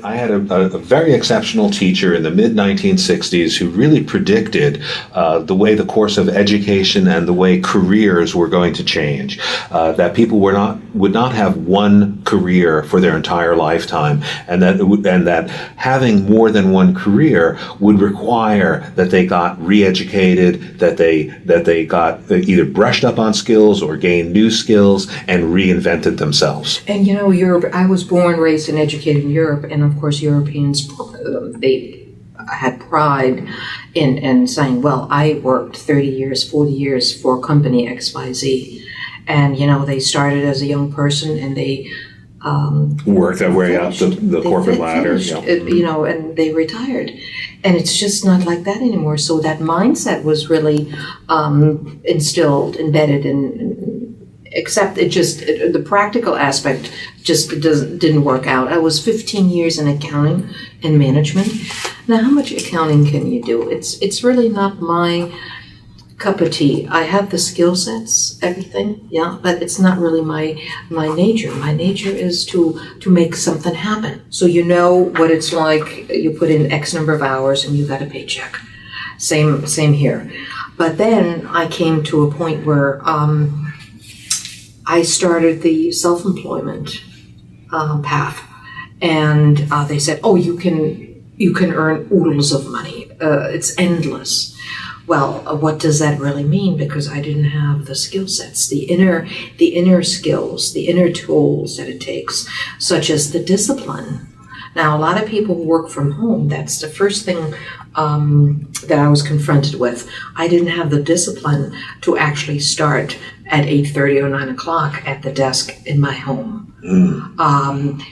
I had a very exceptional teacher in the mid-1960s who really predicted the way the course of education and the way careers were going to change. That people would not have one career for their entire lifetime, and that having more than one career would require that they got re-educated, that they got either brushed up on skills or gained new skills and reinvented themselves. And I was born, raised, and educated in Europe. And of course, Europeans, they had pride in saying, well, I worked 30 years, 40 years for company XYZ. And, they started as a young person and they worked their way up the corporate ladder. And they retired. And it's just not like that anymore. So that mindset was really instilled, embedded except the practical aspect just didn't work out. I was 15 years in accounting and management. Now, how much accounting can you do? It's really not my cup of tea. I have the skill sets, everything, yeah, but it's not really my nature. My nature is to make something happen. So you know what it's like. You put in X number of hours and you got a paycheck. Same here. But then I came to a point where I started the self-employment path, and they said, "Oh, you can earn oodles of money. It's endless." Well, what does that really mean? Because I didn't have the skill sets, the inner skills, the inner tools that it takes, such as the discipline. Now, a lot of people who work from home, that's the first thing that I was confronted with. I didn't have the discipline to actually start at 8:30 or 9 o'clock at the desk in my home.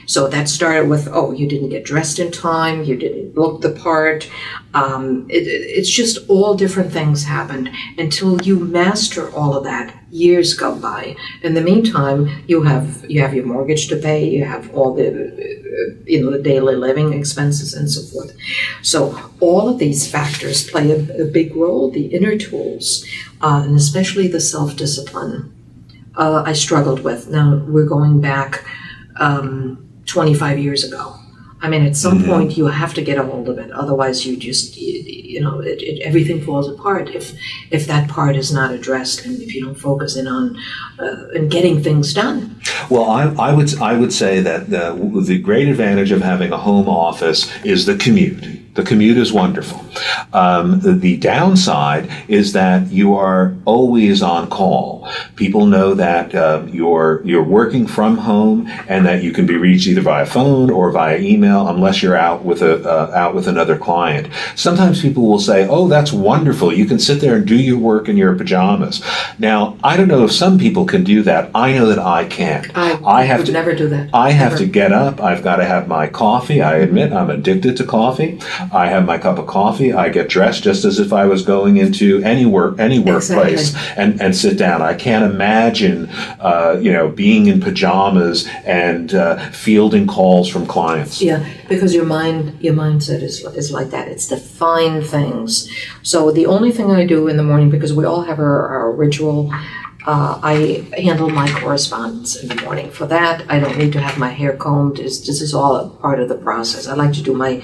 So that started with, you didn't get dressed in time, you didn't look the part. It's just all different things happened until you master all of that. Years go by. In the meantime, you have your mortgage to pay, you have all the daily living expenses and so forth. So all of these factors play a big role. The inner tools, and especially the self-discipline, I struggled with. Now we're going back 25 years ago. I mean, at some point you have to get a hold of it. Otherwise, you just, everything falls apart if that part is not addressed and if you don't focus in on getting things done. Well, I would say that the great advantage of having a home office is the commute. The commute is wonderful. The downside is that you are always on call. People know that you're working from home and that you can be reached either via phone or via email, unless you're out with another client. Sometimes people will say, "Oh, that's wonderful. You can sit there and do your work in your pajamas." Now, I don't know if some people can do that. I know that I can't. I have to never do that. I have to get up. I've got to have my coffee. I admit I'm addicted to coffee. I have my cup of coffee. I get dressed just as if I was going into any workplace and sit down. I can't imagine, being in pajamas and fielding calls from clients. Yeah, because your mindset is like that. It's the fine things. So the only thing I do in the morning, because we all have our ritual, I handle my correspondence in the morning. For that, I don't need to have my hair combed. This is all a part of the process. I like to do my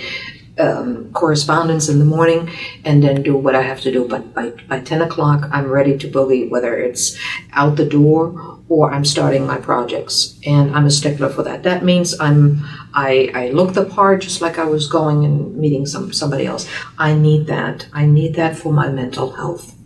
correspondence in the morning and then do what I have to do. But by 10 o'clock, I'm ready to boogie, whether it's out the door or I'm starting my projects. And I'm a stickler for that. That means I look the part just like I was going and meeting somebody else. I need that. I need that for my mental health.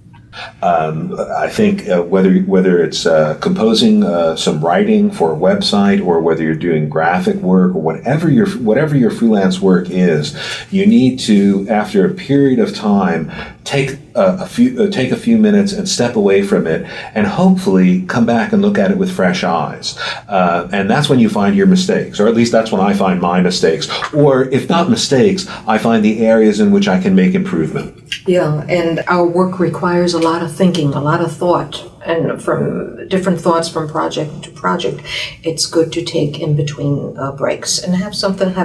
I think whether it's composing some writing for a website or whether you're doing graphic work or whatever your freelance work is, you need to, after a period of time, take a few minutes and step away from it and hopefully come back and look at it with fresh eyes. And that's when you find your mistakes, or at least that's when I find my mistakes. Or if not mistakes, I find the areas in which I can make improvement. Yeah, and our work requires a lot of thinking, a lot of thought, and from different thoughts from project to project. It's good to take in between breaks and have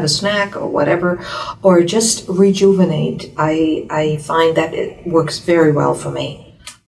a snack or whatever, or just rejuvenate. I find that it works very well for me.